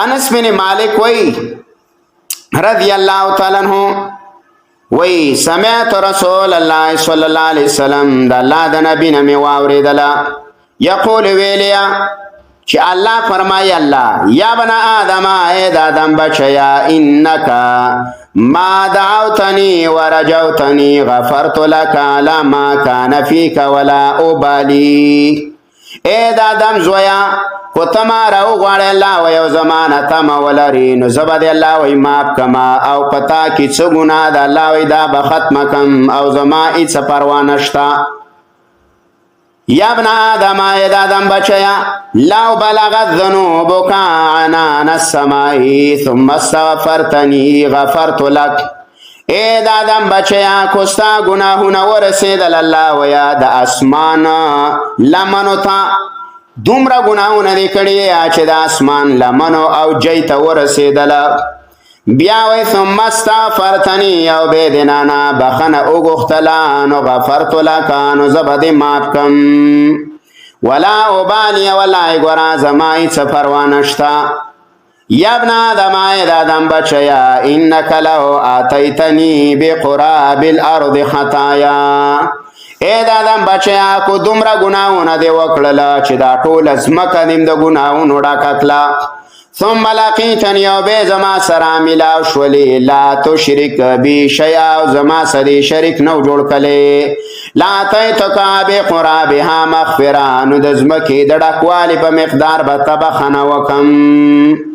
انس بن مالک وی رضی اللہ تعالی عنہ وی سمعت رسول اللہ صلی اللہ علیہ وسلم دا اللہ دا نبی نمی واوریدلا یقول ویلیا چی اللہ فرمائی اللہ یا بنا آدم اید آدم بچیا انکا ما دعوتنی ورجوتنی غفرت لکا لما کان فیک ولا ابالی اید آدم زویا کو تمارا غواړی الله و یو زمانه تم ولري نو زه به د الله وی ماف کما او پتا کې څه ګناه ده الله وی دا به ختمه کم او زما هېڅ پروا نشته یا ابن آدم ای د آدم بچیا لو بلغت ذنوبک عنان السماء ثم استغفرتنی غفرت لک ای د آدم بچیا کو ستا ګناهونه ورسېدل الله ویا د اسمان لمنو ته دومره ګناهونه دې کړي چې د اسمان لمنو او جۍ ته ورسېدله بیا وی ثم استغفرتنی او بې د نه نه بخنه وغوښتله نو غفرت لکه نو زه به دې ماف کم ولا ابالي والله ګوره زما هېڅ پروا نشته یا ابن آدم ای د آدم بچیا انک لو آتیتنی بقراب الارض خطایا ای د آدم بچیا کو دومره ګناهونه دې وکړله چې دا ټوله ځمکه دې د ګناهونو ډکه کړه ثم لقیتنی او بیا زما سره میلاو شولې لا تشرک بی شیئا او زما سره شریک نو جوړ کړې لا اتیتک بقرابها مغفرة نو د ځمکې د ډکوالي په مقدار به ته بخښنه وکړم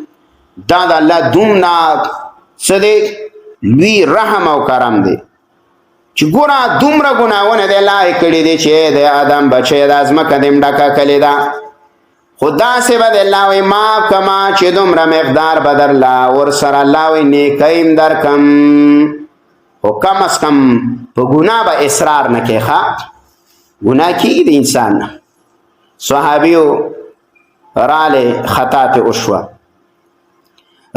دا د الله دومره څه دی لوی رحم او کرم دی چې ګوره دومره ګناهونه دی الله یې کړي دي چې د آدم بچی دا ځمکه دې ډکه کړې ده خو داسې به د الله وایي ماف کما چې دومره مقدار به درله ورسره الله وایي نیکۍ م درکم خو کم از کم په ګناه به اصرار نه کوې ښه ګناه کېږي د انسان نه صحابیو رالی خطا ترې وشوه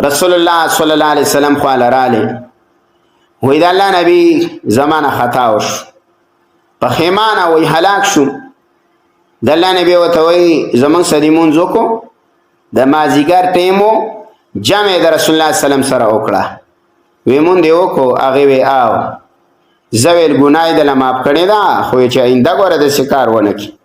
رسول الله صلی الله علیه وسلم خواله رالی وی د الله نبی زمانه خطا وشو پښیمانه وی هلاک شو د الله نبی ورته وی زمونږ سره لمونځ وکړو د مازدیګر ټیم و جمع د رسول الله سلم سره وکړه وی مونږ دې وکړو هغې وی او زه ویل ګناه یې دله ماف کړې ده خو چې آینده ګوره داسې کار ونه کړي